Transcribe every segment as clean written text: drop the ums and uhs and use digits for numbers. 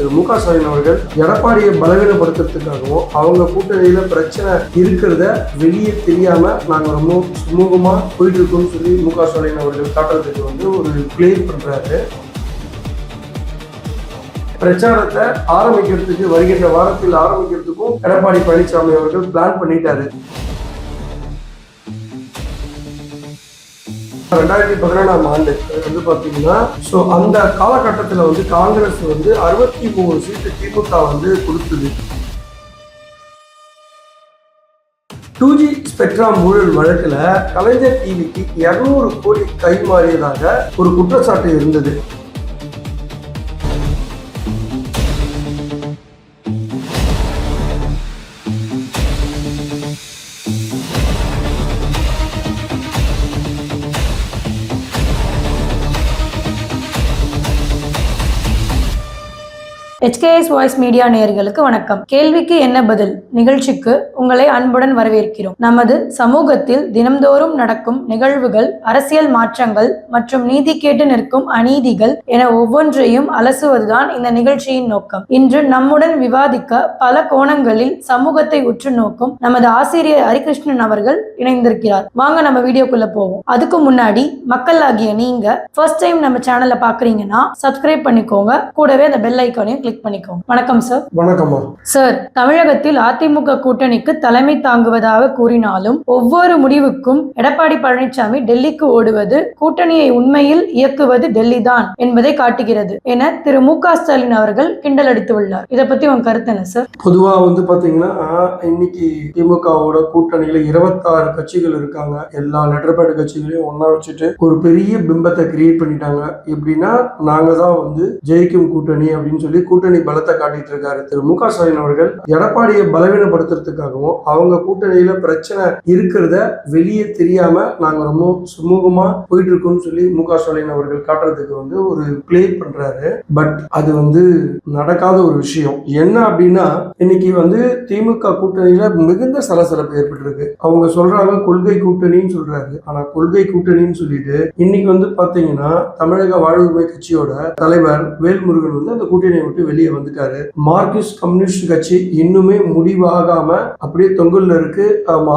திரு மு.க. ஸ்டாலின் அவர்கள் எடப்பாடியை பலவீனப்படுத்துறதுக்காகவும் அவங்க கூட்டணியில பிரச்சனை இருக்கிறத வெளியே தெரியாம நாங்க ரொம்ப சுமூகமா போயிட்டு இருக்கோம்னு சொல்லி மு.க. ஸ்டாலின் அவர்கள் காட்டுறதுக்கு ஒரு பிளே பண்றாரு. பிரச்சாரத்தை ஆரம்பிக்கிறதுக்கு வருகின்ற வாரத்தில் ஆரம்பிக்கிறதுக்கும் எடப்பாடி பழனிசாமி அவர்கள் பிளான் பண்ணிட்டாரு. 2017ஆம் ஆண்டு பாத்தீங்கன்னா அந்த காலகட்டத்தில் காங்கிரஸ் 63 சீட்டு திமுக கொடுத்தது. 2G ஸ்பெக்ட்ரம் ஊழல் வழக்குல கலைஞர் டிவிக்கு 200 கோடி கைமாறியதாக ஒரு குற்றச்சாட்டு இருந்தது. HKS வாய்ஸ் மீடியா நேயர்களுக்கு வணக்கம். கேள்விக்கு என்ன பதில் நிகழ்ச்சிக்கு உங்களை அன்புடன் வரவேற்கிறோம். நமது சமூகத்தில் தினம்தோறும் நடக்கும் நிகழ்வுகள், அரசியல் மாற்றங்கள் மற்றும் நீதி கேட்டு நிற்கும் அநீதிகள் என ஒவ்வொன்றையும் அலசுவதுதான் இந்த நிகழ்ச்சியின் நோக்கம். இன்று நம்முடன் விவாதிக்க பல கோணங்களில் சமூகத்தை உற்று நோக்கும் நமது ஆசிரியர் ஹரிகிருஷ்ணன் அவர்கள் இணைந்திருக்கிறார். வாங்க நம்ம வீடியோக்குள்ள போவோம். அதுக்கு முன்னாடி மக்கள் ஆகிய நீங்க ஃபர்ஸ்ட் டைம் நம்ம சேனலை பாக்குறீங்கன்னா சப்ஸ்கிரைப் பண்ணிக்கோங்க. கூடவே அந்த பெல் ஐக்கானையும் கிளிக் பண்ணிக்கோங்க. வணக்கம் சார். வணக்கம் சார். தமிழகத்தில் அதிமுக கூட்டணிக்கு தலைமை தாங்குவதாக கூறினாலும் ஒவ்வொரு முடிவுக்கும் எடப்பாடி பழனிசாமி டெல்லிக்கு ஓடுவது கூட்டணியை உண்மையில் இயக்குவது டெல்லி தான் என்பதை காட்டுகிறது என திரு மு.க. ஸ்டாலின் அவர்கள் கிண்டல் அடித்துள்ளார். இதை பத்தி உங்க கருத்து என்ன சார்? பொதுவா பாத்தீங்கன்னா இன்னைக்கு திமுகவோட கூட்டணியில 26 கட்சிகள் இருக்காங்க. எல்லா லெட்டர் பேட் கட்சிகளையும் ஒன்னா வச்சுட்டு ஒரு பெரிய பிம்பத்தை கிரியேட் பண்ணிட்டாங்க. எப்படின்னா நாங்க தான் ஜெயிக்கும் கூட்டணி அப்படின்னு சொல்லி கூட்டணி பலத்தை காட்டிட்டு இருக்காரு திரு மு.க. ஸ்டாலின் அவர்கள். எடப்பாடியை பலவீனப்படுத்துறதுக்காகவும் அவங்க கூட்டணியில பிரச்சனை இருக்கிறத வெளியே தெரியாம நாங்க ரொம்ப சுமூகமா போயிட்டு இருக்கோம்னு சொல்லி மு.க. ஸ்டாலின் அவர்கள் காட்டுறதுக்கு ஒரு பிளே பண்றாரு. பட் அது நடக்காத ஒரு விஷயம். என்ன அப்படின்னா இன்னைக்கு திமுக கூட்டணியில மிகுந்த சலசலப்பு ஏற்பட்டு இருக்கு. அவங்க சொல்றாங்க கொள்கை கூட்டணின்னு சொல்றாரு. ஆனா கொள்கை கூட்டணின்னு சொல்லிட்டு இன்னைக்கு பாத்தீங்கன்னா தமிழக வாழ்வுரிமை கட்சியோட தலைவர் வேல்முருகன் அந்த கூட்டணியை விட்டு வெளியே வந்துட்டாரு. மார்க்சிஸ்ட் கம்யூனிஸ்ட் கட்சி இன்னுமே முடிவாகாம அப்படியே தொங்கல்ல இருக்கு.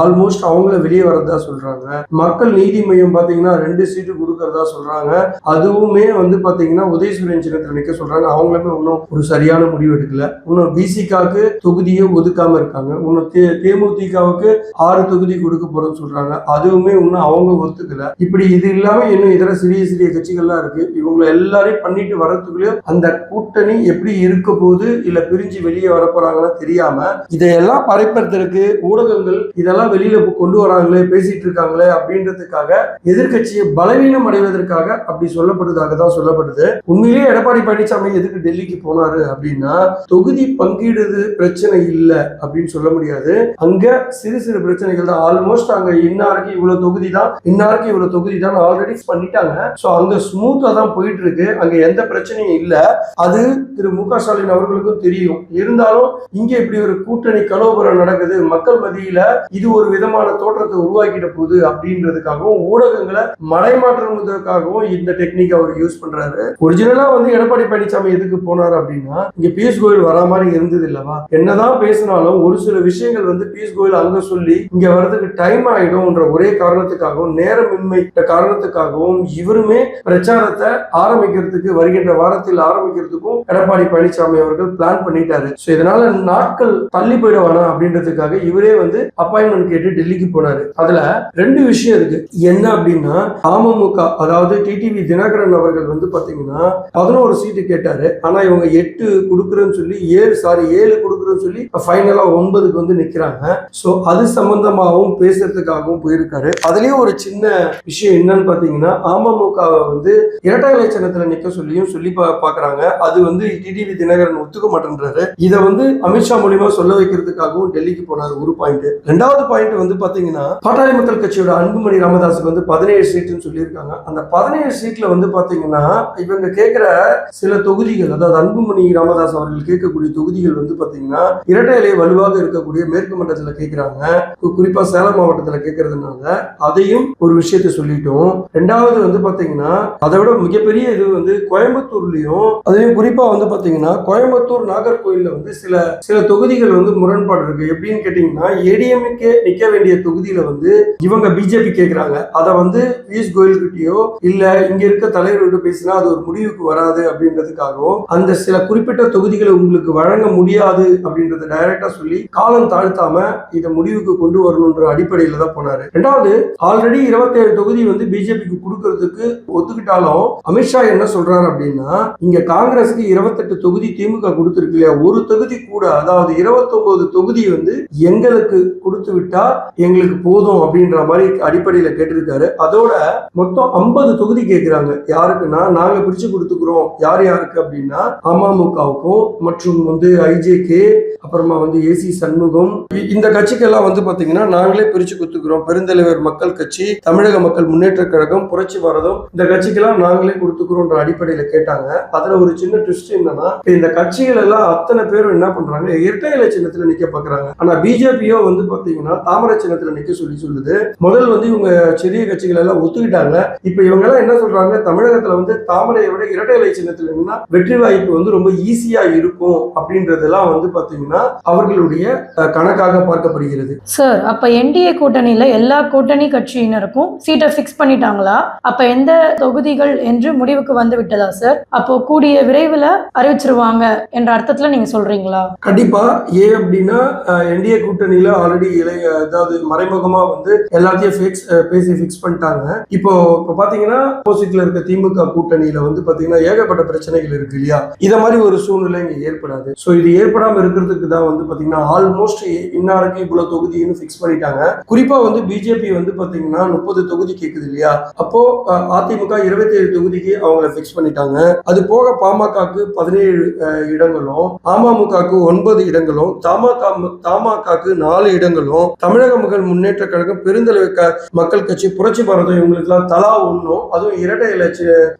ஆல்மோஸ்ட் அவங்கள வெளியே வரதா சொல்றாங்க. மக்கள் நீதி மையம் பாத்தீங்கன்னா 2 சீட்டு கொடுக்கறதா சொல்றாங்க. அதுவுமே பாத்தீங்கன்னா உதயசூரியன் சின்னத்துல நிக்க சொல்றாங்க. அவங்களுமே இன்னும் ஒரு சரியான முடிவு எடுக்கல. இன்னும் பிசிகாவுக்கு தொகுதியை ஒதுக்காம இருக்காங்க. இன்னும் தேமுதிகவுக்கு 6 தொகுதி கொடுக்க போறோம்னு சொல்றாங்க. அதுவுமே இன்னும் அவங்க ஒத்துக்கல. இப்படி இது இல்லாம இன்னும் இதர சிறிய சிறிய கட்சிகள்லாம் இருக்கு. இவங்க எல்லாரையும் பண்ணிட்டு வரதுக்குள்ளயும் அந்த கூட்டணி எப்படி இருக்க போது இல்ல பிரிஞ்சு வெளியே வர போறாங்கன்னு தெரியாம இதையெல்லாம் பறைப்பதற்கு ஊடகங்கள் இதெல்லாம் வெளியில கொண்டு வராங்களே, பேசிட்டு இருக்காங்களே அப்படின்றதுக்காக எதிர்கட்சியை பலவீனம் அடைவதற்காக அப்படி சொல்லப்படுவதாக தான் சொல்லப்படுது. உண்மையிலேயே எடப்பாடி பழனிசாமி எதுக்கு டெல்லிக்கு போனாரு அப்படின்னா தொகுதி பங்கீடுது பிரச்சனை இல்ல அப்படின்னு சொல்ல முடியாது. அங்க சிறு சிறு பிரச்சனைகள் தான். ஆல்மோஸ்ட் அங்க இன்னாருக்கு இவ்வளவு தொகுதி தான், இன்னாருக்கு இவ்வளவு தொகுதி தான் ஆல்ரெடி பண்ணிட்டாங்க. சோ அங்க ஸ்மூத்தா தான் போயிட்டு இருக்கு. அங்க எந்த பிரச்சனையும் இல்ல. அது திரு மு.க. ஸ்டாலின் அவர்களுக்கும் தெரியும். இருந்தாலும் இங்க இப்படி ஒரு கூட்டணி கலவரம் நடக்குது, மக்கள் மத்தியில இது ஒரு விதமான தோற்றத்தை உருவாக்கிட்ட போகுது அப்படின்றதுக்காகவும் ஊடகங்களை மடைமாற்றுவதற்காகவும் இந்த டெக்னிக் அவர் யூஸ் பண்றாரு. ஒரிஜினலா எடப்பாடி பழனிசாமி எதுக்கு போனாரு அப்படின்னா இங்க பியூஷ் கோயல் வரா மாதிரி இருந்தது இல்லவா. என்னதான் பேசினாலும் ஒரு சில விஷயங்கள் பியூஷ் கோயல் அங்க சொல்லி இங்க வர்றதுக்கு டைம் ஆயிடும்ன்ற ஒரே காரணத்துக்காகவும் நேரமின்மை காரணத்துக்காகவும் இவருமே பிரச்சாரத்தை ஆரம்பிக்கிறதுக்கு வருகின்ற வாரத்தில் ஆரம்பிக்கிறதுக்கும் எடப்பாடி பழனிசாமி அவர்கள் பிளான் பண்ணிட்டாரு. இதனால நாட்கள் தள்ளி போயிட வேணாம் அப்படின்றதுக்காக இவரே அப்பாயின்மெண்ட் கேட்டு டெல்லிக்கு போனாரு. அதுல 2 விஷயம் இருக்கு. என்ன அப்படின்னா அமமுக அதாவது டிடிவி தினகரன் அவர்கள் பாத்தீங்கன்னா 11 சீட்டு கேட்டாரு. ஆனா இவங்க 8 கொடுக்குறேன்னு சொல்லி 7 கொடுக்குறேன்னு சொல்லி ஃபைனலா 9க்கு நிக்கிறாங்க. சோ அது சம்பந்தமாகவும் பேசுறதுக்காகவும் போயிருக்காரு. அதுலயும் ஒரு சின்ன விஷயம் என்னன்னு பாத்தீங்கன்னா அமமுகவை இரட்டை இலை சின்னத்துல நிக்க சொல்லியும் சொல்லி பாக்குறாங்க. அது டிடிவி தினகரன் ஒத்துக்க மாட்டேன்றாரு. இதை அமித்ஷா மூலியமா சொல்ல வைக்கிறதுக்காகவும் டெல்லிக்கு போனாரு. ஒரு பாயிண்ட். 2வது பாயிண்ட் பாத்தீங்கன்னா பாட்டாளி மக்கள் கட்சியோட அன்புமணி ராமதாஸுக்கு 17 சீட்டுன்னு சொல்லியிருக்காங்க. அந்த 17 சீட்ல பாத்தீங்கன்னா இவங்க கேட்கிற சில தொகுதிகள், அதாவது அன்புமணி ராமதாஸ் அவர்கள் கேட்கக்கூடிய தொகுதிகள் பாத்தீங்கன்னா இரட்டை இலை வலுவாக இருக்கக்கூடிய மேற்கு மண்டலத்துல கேட்கிறாங்க. குறிப்பா சேலம் மாவட்டத்துல கேட்கறதுனால அதையும் ஒரு விஷயத்தை சொல்லிட்டோம். 2வது பாத்தீங்கன்னா அதை விட மிகப்பெரிய இது கோயம்புத்தூர்லயும் அதையும் குறிப்பா பாத்தீங்கன்னா பாத்தீங்கன்னா கோயம்புத்தூர் நாகர்கோயில்ல வந்து சில தொகுதிகள் வந்து முரண்பாடு இருக்கு. எப்படின்னு கேட்டீங்கன்னா ஏடிஎம்கே நிக்க வேண்டிய தொகுதியில வந்து இவங்க பிஜேபி கேக்குறாங்க. அதை வந்து பியூஷ் கோயல் கிட்டயோ இல்ல இங்க இருக்க தலைவர்கிட்ட பேசினா அது ஒரு முடிவுக்கு வராது அப்படின்றதுக்காகவும் அந்த சில குறிப்பிட்ட தொகுதிகளை உங்களுக்கு வழங்க முடியாது அப்படின்றத டைரக்டா சொல்லி காலம் தாழ்த்தாம இதை முடிவுக்கு கொண்டு வரணும்ன்ற அடிப்படையில தான் போனாரு. ரெண்டாவது, ஆல்ரெடி 27 தொகுதி வந்து பிஜேபிக்கு கொடுக்கறதுக்கு ஒத்துக்கிட்டாலும் அமித்ஷா என்ன சொல்றாரு அப்படின்னா இங்க காங்கிரஸுக்கு 28 தொகுதி திமுக கொடுத்திருக்கு இல்லையா, ஒரு தொகுதி கூட, அதாவது 29 தொகுதி வந்து எங்களுக்கு கொடுத்து விட்டா எங்களுக்கு போதும் அப்படின்ற மாதிரி அடிப்படையில கேட்டிருக்காரு. அதோட மொத்தம் 50 தொகுதி கேட்கிறாங்க. யாருக்குன்னா நாங்க பிரிச்சு கொடுத்துக்கிறோம். யார் யாருக்கு அப்படின்னா அமமுகவுக்கும் மற்றும் வந்து ஐஜேகே, அப்புறமா வந்து ஏசி சண்முகம், இந்த கட்சிக்கெல்லாம் வந்து பாத்தீங்கன்னா நாங்களே பிரிச்சு கொடுத்துக்கிறோம். பெருந்தலைவர் மக்கள் கட்சி, தமிழக மக்கள் முன்னேற்ற கழகம், புரட்சி பாரதம், இந்த கட்சிக்கெல்லாம் நாங்களே கொடுத்துக்கிறோம்ன்ற அடிப்படையில கேட்டாங்க. அதுல ஒரு சின்ன ட்விஸ்ட் என்னன்னா இந்த கட்சிகள் எல்லாம் அத்தனை பேரும் என்ன பண்றாங்க, இரட்டை இலை சின்னத்துல நிக்க பாக்குறாங்க. ஆனா பிஜேபியோ வந்து பாத்தீங்கன்னா தாமரை சின்னத்துல நிக்க சொல்லுது. முதல் வந்து இவங்க சிறிய கட்சிகள் எல்லாம் ஒத்துக்கிட்டாங்க. இப்ப இவங்க எல்லாம் என்ன சொல்றாங்க, தமிழகத்துல வந்து தாமரையை விட இரட்டை இலை சின்னத்துல இருந்தா வெற்றி வாய்ப்பு வந்து ரொம்ப ஈஸியா இருக்கும் அப்படின்றதெல்லாம் வந்து பாத்தீங்கன்னா அவர்களுடைய கணக்காக பார்க்கப்படுகிறது. சார், அப்ப என்டிஏ கூட்டணியில எல்லா கூட்டணி கட்சியினருக்கும் சீட்டை பிக்ஸ் பண்ணிட்டாங்களா? அப்ப எந்த தொகுதிகள் என்று முடிவுக்கு வந்து விட்டதா சார்? அப்போ கூடிய விரைவில் அறிவிச்சிருவாங்க என்ற அர்த்தத்துல நீங்க சொல்றீங்களா? கண்டிப்பா. அப்படின்னா என்டிஏ கூட்டணியில ஆல்ரெடி அதாவது மறைமுகமா வந்து எல்லாத்தையும் பேசி பிக்ஸ் பண்ணிட்டாங்க. இப்போ பாத்தீங்கன்னா ஆப்போசிட்ல இருக்க திமுக கூட்டணியில வந்து பாத்தீங்கன்னா ஏகப்பட்ட பிரச்சனைகள் இருக்கு இல்லையா, இத மாதிரி ஒரு சூழ்நிலை இங்க ஏற்படாது. சோ இது ஏற்படாம இருக்கிறதுக்கு தான் வந்து பாத்தீங்கன்னா ஆல்மோஸ்ட் இன்னாருக்கு இவ்வளவு தொகுதின்னு பிக்ஸ் பண்ணிட்டாங்க. குறிப்பா வந்து பிஜேபி வந்து பாத்தீங்கன்னா 30 தொகுதி கேக்குது இல்லையா, அப்போ அதிமுக 27 தொகுதிக்கு அவங்களை பிக்ஸ் பண்ணிட்டாங்க. அது போக பாமகக்கு 17 இடங்களும், அமமுகக்கு 9 இடங்களும், தமாகக்கு 4 இடங்களும், தமிழக மக்கள் முன்னேற்ற கழகம், பெருந்தலைவர் மக்கள் கட்சி, புரட்சி பாரதம் இவங்களுக்கு எல்லாம் தலா 1, அதுவும் இரட்டை இலை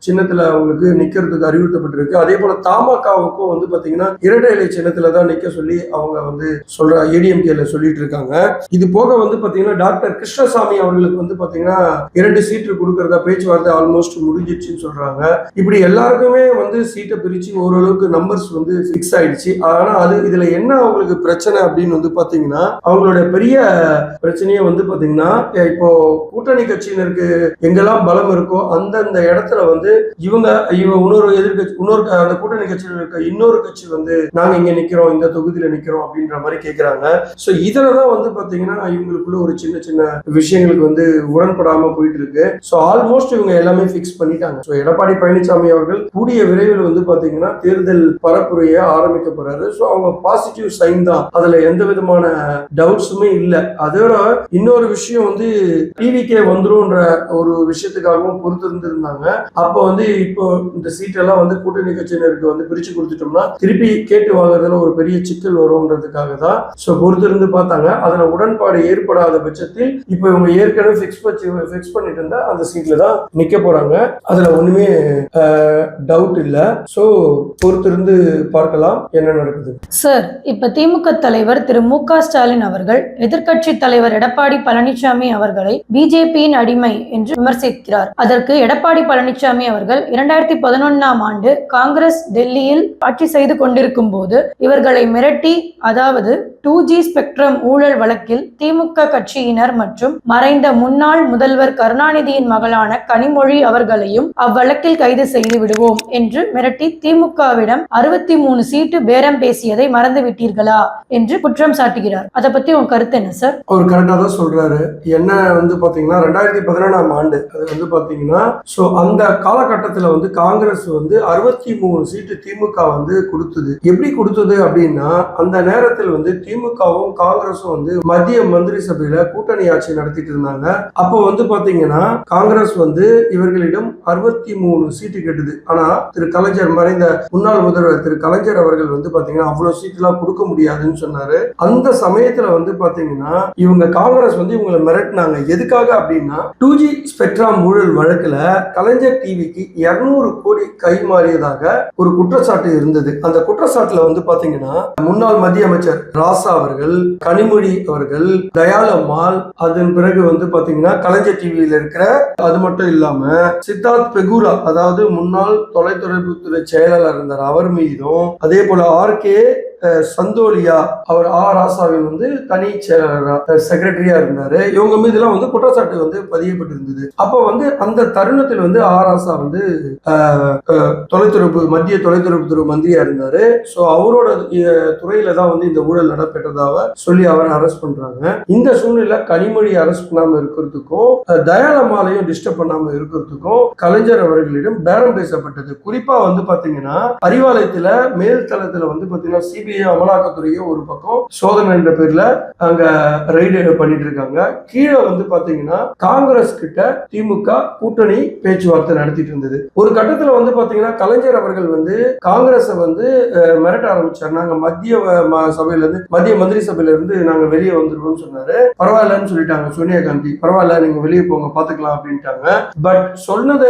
சின்னத்துல அவங்களுக்கு நிக்கிறதுக்கு அறிவுறுத்தப்பட்டிருக்கு. அதே போல தமாகவுக்கும் வந்து பாத்தீங்கன்னா இரட்டை இலை சின்னத்துல தான் நிக்க சொல்லி அவங்க வந்து சொல்ற ஏடிஎம்கேல சொல்லிட்டு இருக்காங்க. இது போக வந்து பாத்தீங்கன்னா டாக்டர் கிருஷ்ணசாமி அவர்களுக்கு வந்து பாத்தீங்கன்னா 2 சீட்டு கொடுக்கறதா பேச்சுவார்த்தை ஆல்மோஸ்ட் முடிஞ்சிச்சுன்னு சொல்றாங்க. இப்படி எல்லாருக்குமே வந்து சீட்டை பிரிச்சு ஓரளவுக்கு நம்பர்ஸ் வந்து பிக்ஸ் ஆயிடுச்சு. ஆனா அது இதுல என்ன அவங்களுக்கு பிரச்சனை அப்படின்னு வந்து பாத்தீங்கன்னா அவங்களோட பெரிய பிரச்சனையே வந்து பாத்தீங்கன்னா இப்போ கூட்டணி கட்சியினருக்கு எங்கெல்லாம் பலம் இருக்கோ அந்தந்த இடத்துல வந்து இவங்க இன்னொரு அந்த கூட்டணி கட்சியில் இருக்க இன்னொரு கட்சி வந்து நாங்க இங்க நிக்கிறோம், இந்த தொகுதியில நிக்கிறோம் அப்படின்ற மாதிரி கேட்கிறாங்க. சோ இதுலதான் வந்து பாத்தீங்கன்னா இவங்களுக்குள்ள ஒரு சின்ன சின்ன விஷயங்களுக்கு வந்து உடன்படாம போயிட்டு இருக்கு. சோ ஆல்மோஸ்ட் இவங்க எல்லாமே பிக்ஸ் பண்ணிட்டாங்க. சோ எடப்பாடி பழனிசாமி அவர்கள் கூடிய விரைவில் வந்து பாத்தீங்கன்னா தேர்தல் பரப்புரையை ஆரம்பிக்க போறாரு. சோ அவங்க பாசிட்டிவ் சைன் தான், அதுல எந்த விதமான டவுட்ஸுமே இல்ல. அதோட இன்னொரு விஷயம் வந்து டிவிகே வந்துரும்ன்ற ஒரு விஷயத்துக்காகவும் பொறுத்து இருந்திருந்தாங்க. அப்ப வந்து இப்போ இந்த சீட் எல்லாம் வந்து கூட்டணி கட்சியினருக்கு வந்து பிரிச்சு கொடுத்துட்டோம்னா திருப்பி கேட்டு வாங்குறதுல ஒரு பெரிய சிக்கல் வரும்ன்றதுக்காக தான் சோ பொறுத்து இருந்து பார்த்தாங்க. அதுல உடன்பாடு ஏற்படாத பட்சத்தில் இப்ப இவங்க ஏற்கனவே பிக்ஸ் பண்ணிட்டு இருந்தா அந்த சீட்ல தான் நிக்க போறாங்க. அதுல ஒண்ணுமே டவுட் இல்ல. சோ பொறுத்து இருந்து பார்க்கலாம் என்ன நடக்குது. சார், இப்ப திமுக தலைவர் திரு மு.க. ஸ்டாலின் அவர்கள் எதிர்க்கட்சி தலைவர் எடப்பாடி பழனிசாமி அவர்களை பிஜேபியின் அடிமை என்று விமர்சிக்கிறார். அதற்கு எடப்பாடி பழனிசாமி அவர்கள் 2011ஆம் ஆண்டு காங்கிரஸ் டெல்லியில் ஆட்சி செய்து கொண்டிருக்கும் போது இவர்களை மிரட்டி, அதாவது 2G ஸ்பெக்ட்ரம் ஊழல் வழக்கில் திமுக கட்சியினர் மற்றும் மறைந்த முன்னாள் முதல்வர் கருணாநிதியின் மகளான கனிமொழி அவர்களையும் அவ்வழக்கில் கைது செய்து விடுவோம் என்று மிரட்டி திமுகவிடம் 63 சீட்டு பேரம் பேசியதை மறந்து விட்டீர்களா என்று குற்றம் சாட்டுகிறார். அதை பத்தி உங்க கருத்து என்ன சார்? அவர் கரெக்டா தான் சொல்றாரு. என்ன வந்து பாத்தீங்கன்னா 2011ஆம் ஆண்டு அது வந்து பாத்தீங்கன்னா சோ அந்த காலகட்டத்துல வந்து காங்கிரஸ் வந்து 63 சீட்டு திமுக வந்து கொடுத்தது. எப்படி கொடுத்தது அப்படின்னா அந்த நேரத்தில் வந்து திமுகவும் காங்கிரஸும் வந்து மத்திய மந்திரி சபையில கூட்டணி ஆட்சி நடத்திட்டு இருந்தாங்க. அப்போ வந்து பாத்தீங்கன்னா காங்கிரஸ் வந்து இவர்களிடம் 63 சீட்டு கேட்டது. ஆனா திரு கலைஞர், மறைந்த முன்னாள் முதல்வர் திரு கலைஞர் அவர்கள் வந்து பாத்தீங்கன்னா அவ்வளவு சீட் எல்லாம் கொடுக்க முடியாதுன்னு சொன்னாரு. அந்த சமயத்துல வந்து பாத்தீங்கன்னா இவங்க காங்கிரஸ் வந்து இவங்களை மிரட்டினாங்க. எதுக்காக அப்படின்னா 2G ஸ்பெக்ட்ரம் ஊழல் வழக்குல கலைஞர் டிவிக்கு 200 கோடி கைமாறியதாக ஒரு குற்றச்சாட்டு இருந்தது. அந்த குற்றச்சாட்டுல வந்து பாத்தீங்கன்னா முன்னாள் மத்திய அமைச்சர் ராசா அவர்கள், கனிமொழி அவர்கள், தயாளம்மாள், அதன் பிறகு வந்து பாத்தீங்கன்னா கலைஞர் டிவியில இருக்கிற, அது மட்டும் இல்லாம சித்தார்த் பெகுரா, அதாவது முன்னாள் தொலைத்தொடர்புத்துறை செயலாளர் இருந்த இருந்தார் அவர் மீதும், அதே போல ஆர்கே சந்தோலியா அவர் ராசாவின் தனி செயலாளர் செக்ரட்டரியா இருந்தாரு. இவங்க மீது எல்லாம் குற்றச்சாட்டு பதியப்பட்டிருந்தது. அப்ப அந்த தருணத்தில் ராசா தொலைத்தொடர்பு மத்திய தொலைத்தொடர்புத்துறை மந்திரியா இருந்தாரு. சோ அவரோட துறையில தான் இந்த ஊழல் நடைபெற்றதாக சொல்லி அவரை அரெஸ்ட் பண்றாங்க. இந்த சூழ்நிலை கனிமொழி அரெஸ்ட் பண்ணாம இருக்கிறதுக்கும் தயாளம்மாலையும் டிஸ்டர்ப் பண்ணாம இருக்கிறதுக்கும் கலைஞர் அவர்களிடம் பேரம் பேசப்பட்டது. குறிப்பா பாத்தீங்கன்னா அறிவாலயத்துல மேல் தளத்துல பாத்தீங்கன்னா சிபிஐ அமலாக்கத்துறையோ ஒரு பக்கம் சோதனை என்ற பேர்ல அங்க ரைடு பண்ணிட்டு இருக்காங்க. கீழே பாத்தீங்கன்னா காங்கிரஸ் கிட்ட திமுக கூட்டணி பேச்சுவார்த்தை நடத்திட்டு இருந்தது. ஒரு கட்டத்துல பாத்தீங்கன்னா கலைஞர் அவர்கள் காங்கிரஸ மிரட்ட ஆரம்பிச்சார். நாங்க மத்திய சபையில இருந்து மத்திய மந்திரி சபையில இருந்து நாங்க வெளியே வந்துருவோம்னு சொன்னாரு. பரவாயில்லன்னு சொல்லிட்டாங்க சோனியா காந்தி. பரவாயில்ல நீங்க வெளியே போங்க பாத்துக்கலாம் அப்படின்ட்டாங்க. பட் சொன்னது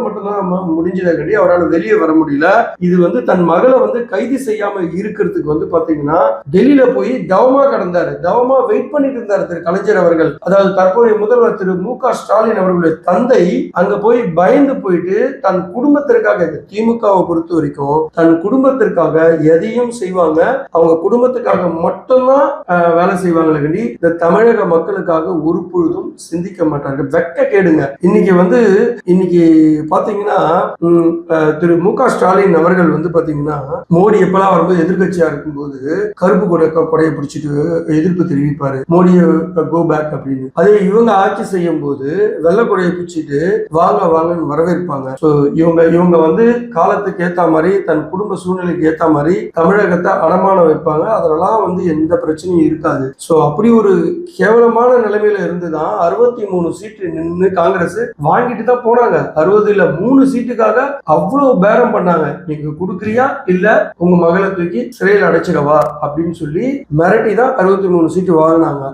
மட்டும்தான் முடிஞ்சதை கட்டி அவரால் வெளியே வர முடியல. இது தன் மகளை கைது செய்யாம இருக்கிறதுக்கு பாத்தீங்கன்னா டெல்லியில போய் தவமா கடந்தாரு. தவமா வெயிட் பண்ணிட்டு இருந்தாரு திரு கலைஞர் அவர்கள். அதாவது தற்போதைய முதல்வர் திரு மு.க. ஸ்டாலின் அவர்களுடைய தந்தை அங்க போய் பயந்து போயிட்டு தன் குடும்பத்திற்காக, திமுகவை பொறுத்த வரைக்கும் தன் குடும்பத்திற்காக எதையும் செய்வாங்க. அவங்க குடும்பத்துக்காக மட்டும்தான் வேலை செய்வாங்களே கண்டி இந்த தமிழக மக்களுக்காக ஒரு பொழுதும் சிந்திக்க மாட்டாங்க. வெக்க கேடுங்க. இன்னைக்கு பாத்தீங்கன்னா திரு மு.க. ஸ்டாலின் அவர்கள் பாத்தீங்கன்னா மோடி எப்பெல்லாம் வரும்போது எதிர்கட்சியா இருக்கும்போது கருப்பு கொடையை பிடிச்சிட்டு எதிர்ப்பு தெரிவிப்பாரு, மோடியை கோ பேக் அப்படின்னு. அதே இவங்க ஆட்சி செய்யும் போது வெள்ளை கொடையை பிடிச்சிட்டு வாங்க வாங்கன்னு வரவேற்பாங்க. இவங்க காலத்துக்கு ஏத்த மாதிரி தன் குடும்ப சூழ்நிலைக்கு ஏத்த மாதிரி தமிழகத்தை அடமானம் வைப்பாங்க. அதெல்லாம் எந்த பிரச்சனையும் இருக்காது. சோ அப்படி ஒரு கேவலமான நிலைமையில இருந்துதான் 63 சீட்டு நின்று காங்கிரஸ் வாங்கிட்டு தான் போனாங்க. 60ல 3 சீட்டுக்காக அவ்வளவு பேரம் பண்ணாங்க. நீங்க குடுக்குறியா இல்ல உங்க மகளை தூக்கி சிறையில் அடைச்சிடவா அப்படின்னு சொல்லி மிரட்டி தான் 63 சீட்டு வாங்கினாங்க.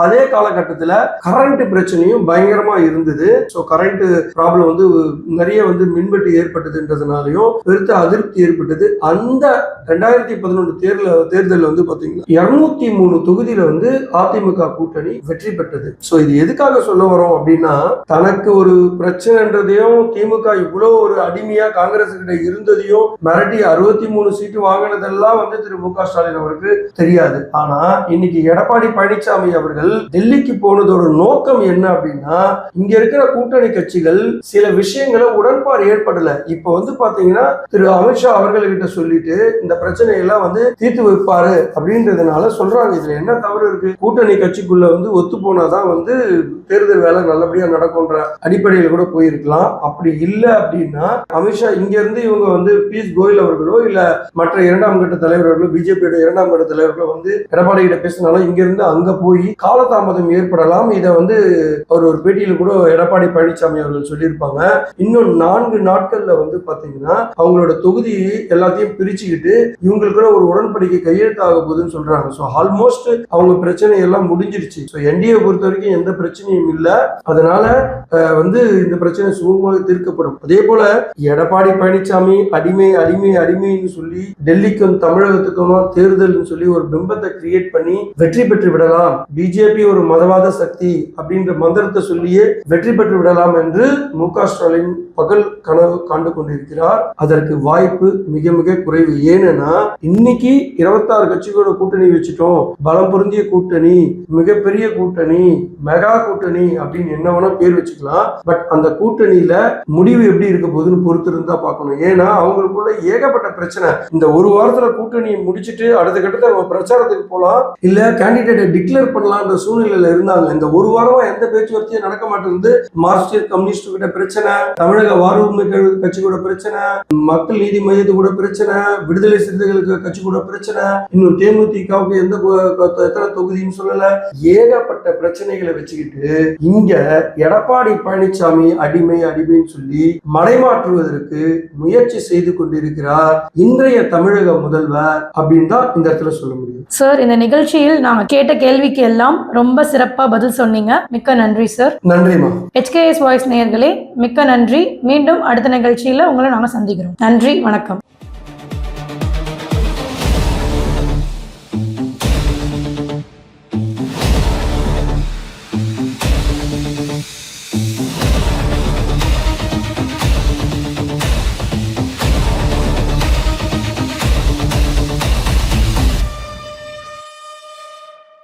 அதே காலகட்டத்தில் கரண்ட் பிரச்சனையும் பயங்கரமா இருந்தது. ஸோ கரண்ட் ப்ராப்ளம் நிறைய மின்வெட்டு ஏற்பட்டதுன்றதுனாலையும் பெருத்த அதிருப்தி ஏற்பட்டது. அந்த 2011 தேர்தலில் பாத்தீங்கன்னா 203 தொகுதியில அதிமுக கூட்டணி வெற்றி பெற்றது. ஸோ இது எதுக்காக சொல்ல வரோம் அப்படின்னா, தனக்கு ஒரு பிரச்சனைன்றதையும் திமுக இவ்வளவு ஒரு அடிமையா காங்கிரஸ் கிட்ட இருந்ததையும் மிரட்டி 63 சீட்டு வாங்கினதெல்லாம் திரு மு.க. ஸ்டாலின் அவருக்கு தெரியாது. ஆனா இன்னைக்கு எடப்பாடி பழனிசாமி அவர்கள் டெல்லிக்கு போனதோட நோக்கம் என்ன அப்படின்னா, இங்க இருக்கிற கூட்டணி கட்சிகள் சில விஷயங்களை உடன்பாடு ஏற்படல. இப்ப பாத்தீங்கன்னா திரு அமித்ஷா அவர்கள்கிட்ட சொல்லிட்டு இந்த பிரச்சனை எல்லாம் தீர்த்து வைப்பாரு அப்படின்றதுனால சொல்றாங்க. இதுல என்ன தவறு இருக்கு? கூட்டணி கட்சிக்குள்ள ஒத்து போனாதான் தேர்தல் வேலை நல்லபடியா நடக்கும்ன்ற அடிப்படையில் கூட போயிருக்கலாம். அப்படி இல்லை அப்படின்னா அமித்ஷா இங்க இருந்து இவங்க பியூஷ் கோயல் அவர்களோ இல்ல மற்ற இரண்டாம் கட்ட தலைவர்களோ பிஜேபியோட இரண்டாம் கட்ட தலைவர்களோ எடப்பாடி கிட்ட பேசினாலும் இங்க இருந்து அங்க போய் காலதாமதம் ஏற்படலாம். இதை அவர் ஒரு பேட்டியில கூட எடப்பாடி பழனிசாமி அவர்கள் சொல்லியிருப்பாங்க. இன்னும் 4 நாட்கள்ல பாத்தீங்கன்னா அவங்களோட தொகுதி எல்லாத்தையும் பிரிச்சுக்கிட்டு இவங்களுக்கு ஒரு உடன்படிக்கை கையெழுத்தாக போகுதுன்னு சொல்றாங்க. ஸோ ஆல்மோஸ்ட் அவங்க பிரச்சனை எல்லாம் முடிஞ்சிருச்சு. ஸோ என்டிஏ பொறுத்த வரைக்கும் எந்த பிரச்சனையும் இல்லை. அதனால இந்த பிரச்சனை சுமூகமாக தீர்க்கப்படும். அதே போல எடப்பாடி பழனிசாமி அடிமை அடிமை அடிமைன்னு சொல்லி டெல்லிக்கும் தமிழகத்துக்கும் தேர்தல் சொல்லி ஒரு பிம்பத்தை கிரியேட் பண்ணி வெற்றி பெற்று விடலாம், பிஜேபி ஒரு மதவாத சக்தி அப்படின்ற மந்திரத்தை சொல்லியே வெற்றி பெற்று விடலாம் என்று மு.க. ஸ்டாலின் பகல் கனவு காண்டு கொண்டிருக்கிறார். அதற்கு வாய்ப்பு மிக மிக குறைவு. ஏன்னா இன்னைக்கு 26 கட்சிகளோட கூட்டணி வச்சுட்டோம், பலம் பொருந்திய கூட்டணி, மிகப்பெரிய கூட்டணி, மெகா கூட்டணி அப்படின்னு என்ன வேணா பேர் வச்சுக்கலாம். பட் அந்த கூட்டணியில முடிவு எப்படி இருக்க போகுதுன்னு பொறுத்து இருந்தா பார்க்கணும். ஏன்னா அவங்களுக்குள்ள ஏகப்பட்ட பிரச்சனை. இந்த ஒரு வாரத்துல கூட்டணியை முடிச்சுட்டு அடுத்த கட்டத்தை அவங்க பிரச்சாரத்துக்கு போலாம், இல்ல கேண்டிடேட்டை டிக்ளேர் பண்ணலாம்ன்ற சூழ்நிலையில இருந்தாங்க. இந்த ஒரு வாரமா எந்த பேச்சுவார்த்தையும் நடக்க மாட்டேங்குது. மார்க்சிஸ்ட் கம்யூனிஸ்ட் கிட்ட பிரச்சனை, தமிழக வாழ்வுரிமை கட்சி கூட பிரச்சனை, மக்கள் நீதி மையத்து கூட பிரச்சனை, விடுதலை சிறுத்தைகளுக்கு கட்சி கூட பிரச்சனை, இன்னும் தேமுதிகவுக்கு எத்தனை தொகுதின்னு சொல்லல. ஏகப்பட்ட பிரச்சனைகளை வச்சுக்கிட்டு இங்க எடப்பாடி பழனிசாமி அடிமை அடிமைன்னு சொல்லி மடைமாற்றுவதற்கு முயற்சி செய்து கொண்டிருக்கிறார் இன்றைய தமிழக முதல்வர் அப்படின்னு தான் இந்த இடத்துல சொல்ல முடியும். சார், இந்த நிகழ்ச்சியில் நாங்க கேட்ட கேள்விக்கு எல்லாம் ரொம்ப சிறப்பா பதில் சொன்னீங்க. மிக்க நன்றி சார். நன்றிமா. HKS வாய்ஸ் நேயர்களே மிக்க நன்றி. மீண்டும் அடுத்த நிகழ்ச்சியில உங்களை நாம சந்திக்கிறோம். நன்றி, வணக்கம்.